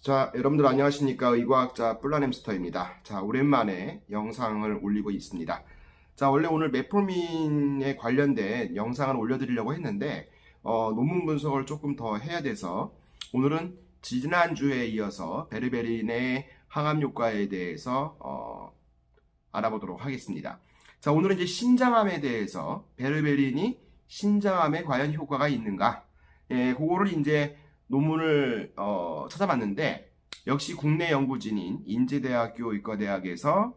자, 여러분들 안녕하십니까? 의과학자 뿔라햄스터입니다. 자, 오랜만에 영상을 올리고 있습니다. 자, 원래 오늘 메포민에 관련된 영상을 올려드리려고 했는데 논문 분석을 조금 더 해야 돼서 오늘은 지난주에 이어서 베르베린의 항암 효과에 대해서 알아보도록 하겠습니다. 자, 오늘은 이제 신장암에 대해서 베르베린이 신장암에 과연 효과가 있는가? 그거를 이제 논문을 찾아봤는데 역시 국내 연구진인 인제대학교 의과대학에서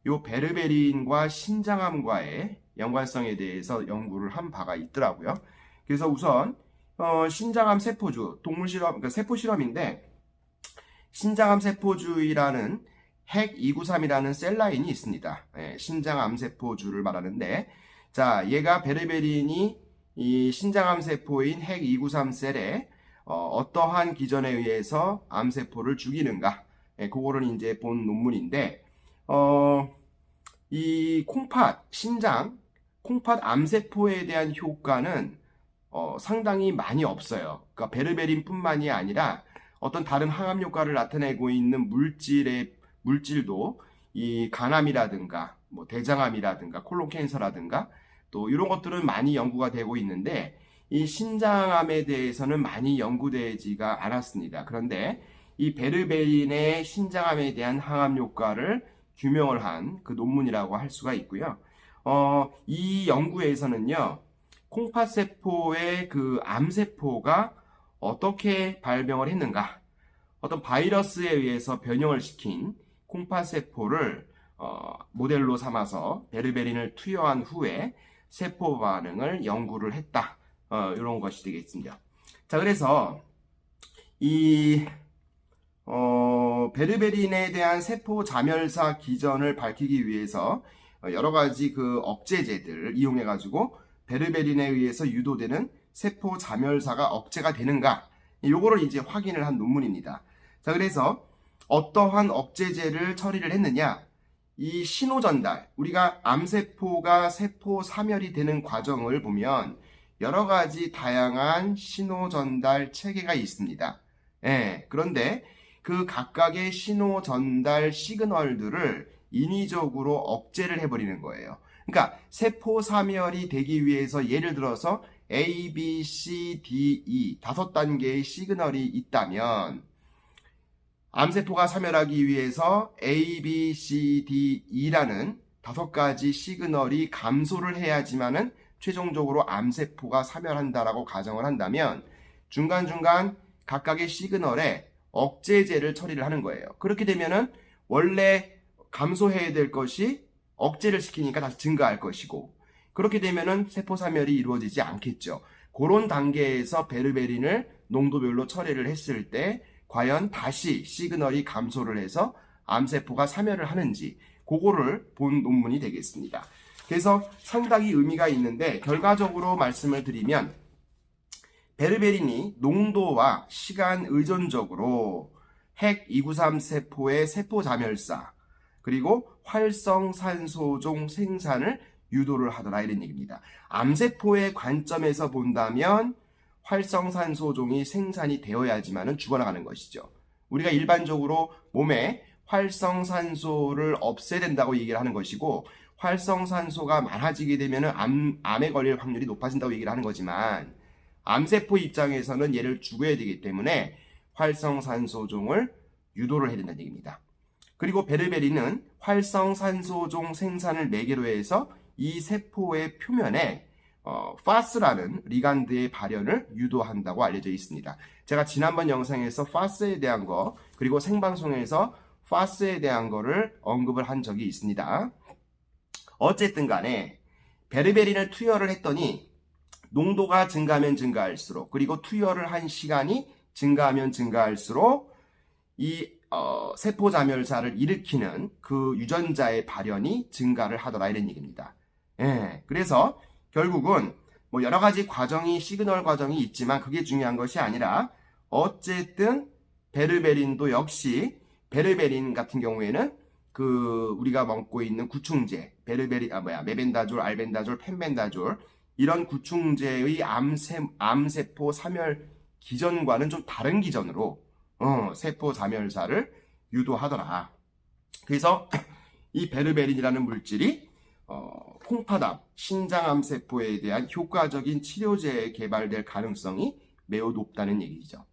요 베르베린과 신장암과의 연관성에 대해서 연구를 한 바가 있더라고요. 그래서 우선 신장암 세포주 동물 실험, 그러니까 세포 실험인데 신장암 세포주이라는 핵293이라는 셀라인이 있습니다. 신장암 세포주를 말하는데 자, 얘가 베르베린이 이 신장암 세포인 핵293 셀에 어떠한 기전에 의해서 암세포를 죽이는가, 그거를 이제 본 논문인데, 이 콩팥, 콩팥 암세포에 대한 효과는 상당히 많이 없어요. 그러니까 베르베린 뿐만이 아니라 어떤 다른 항암 효과를 나타내고 있는 물질도 이 간암이라든가, 뭐 대장암이라든가, 콜론 캔서라든가, 또 이런 것들은 많이 연구가 되고 있는데, 이 신장암에 대해서는 많이 연구되지가 않았습니다. 그런데 이 베르베린의 신장암에 대한 항암 효과를 규명을 한 그 논문이라고 할 수가 있고요. 이 연구에서는요, 콩팥세포의 그 암세포가 어떻게 발병을 했는가, 어떤 바이러스에 의해서 변형을 시킨 콩팥세포를 모델로 삼아서 베르베린을 투여한 후에 세포 반응을 연구를 했다. 이런 것이 되겠습니다. 자, 그래서 이 베르베린에 대한 세포 자멸사 기전을 밝히기 위해서 여러 가지 그 억제제들을 이용해 가지고 베르베린에 의해서 유도되는 세포 자멸사가 억제가 되는가, 요거를 이제 확인을 한 논문입니다. 자, 그래서 어떠한 억제제를 처리를 했느냐, 이 신호 전달, 우리가 암세포가 세포 사멸이 되는 과정을 보면 여러 가지 다양한 신호 전달 체계가 있습니다. 그런데 그 각각의 신호 전달 시그널들을 인위적으로 억제를 해버리는 거예요. 그러니까 세포 사멸이 되기 위해서 예를 들어서 A, B, C, D, E 5단계의 시그널이 있다면 암세포가 사멸하기 위해서 A, B, C, D, E라는 5가지 시그널이 감소를 해야지만은 최종적으로 암세포가 사멸한다라고 가정을 한다면 중간중간 각각의 시그널에 억제제를 처리를 하는 거예요. 그렇게 되면은 원래 감소해야 될 것이 억제를 시키니까 다시 증가할 것이고, 그렇게 되면은 세포 사멸이 이루어지지 않겠죠. 그런 단계에서 베르베린을 농도별로 처리를 했을 때 과연 다시 시그널이 감소를 해서 암세포가 사멸을 하는지, 그거를 본 논문이 되겠습니다. 그래서 상당히 의미가 있는데 결과적으로 말씀을 드리면 베르베린이 농도와 시간 의존적으로 핵293 세포의 세포 자멸사 그리고 활성산소종 생산을 유도를 하더라, 이런 얘기입니다. 암세포의 관점에서 본다면 활성산소종이 생산이 되어야지만 죽어나가는 것이죠. 우리가 일반적으로 몸에 활성산소를 없애야 된다고 얘기를 하는 것이고, 활성산소가 많아지게 되면 암에 걸릴 확률이 높아진다고 얘기를 하는 거지만, 암세포 입장에서는 얘를 죽여야 되기 때문에 활성산소종을 유도를 해야 된다는 얘기입니다. 그리고 베르베린은 활성산소종 생산을 매개로 해서 이 세포의 표면에 파스라는 리간드의 발현을 유도한다고 알려져 있습니다. 제가 지난번 영상에서 파스에 대한 거, 그리고 생방송에서 파스에 대한 거를 언급을 한 적이 있습니다. 어쨌든 간에 베르베린을 투여를 했더니 농도가 증가하면 증가할수록, 그리고 투여를 한 시간이 증가하면 증가할수록 이 세포 자멸사를 일으키는 그 유전자의 발현이 증가를 하더라, 이런 얘기입니다. 그래서 결국은 뭐 여러 가지 과정이, 시그널 과정이 있지만 그게 중요한 것이 아니라 어쨌든 베르베린도 역시, 베르베린 같은 경우에는 그 우리가 먹고 있는 구충제, 메벤다졸, 알벤다졸, 펜벤다졸, 이런 구충제의 암세포 사멸 기전과는 좀 다른 기전으로 세포 자멸사를 유도하더라. 그래서 이 베르베린이라는 물질이 콩팥암, 신장암 세포에 대한 효과적인 치료제에 개발될 가능성이 매우 높다는 얘기죠.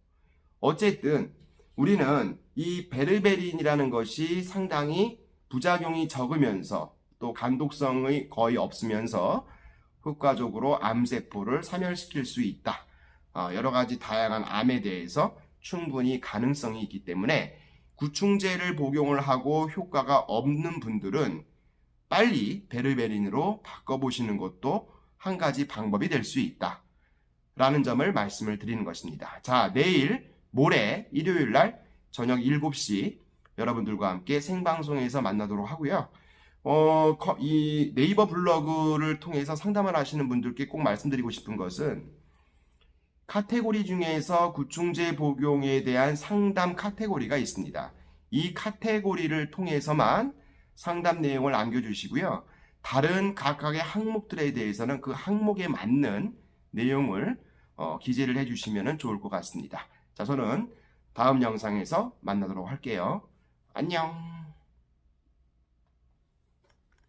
어쨌든 우리는 이 베르베린이라는 것이 상당히 부작용이 적으면서 또 간독성이 거의 없으면서 효과적으로 암세포를 사멸시킬 수 있다. 여러 가지 다양한 암에 대해서 충분히 가능성이 있기 때문에 구충제를 복용을 하고 효과가 없는 분들은 빨리 베르베린으로 바꿔보시는 것도 한 가지 방법이 될 수 있다. 라는 점을 말씀을 드리는 것입니다. 자, 내일 모레 일요일 날 저녁 7시 여러분들과 함께 생방송에서 만나도록 하고요. 이 네이버 블로그를 통해서 상담을 하시는 분들께 꼭 말씀드리고 싶은 것은 카테고리 중에서 구충제 복용에 대한 상담 카테고리가 있습니다. 이 카테고리를 통해서만 상담 내용을 남겨주시고요. 다른 각각의 항목들에 대해서는 그 항목에 맞는 내용을 기재를 해주시면 좋을 것 같습니다. 자, 저는 다음 영상에서 만나도록 할게요. 안녕.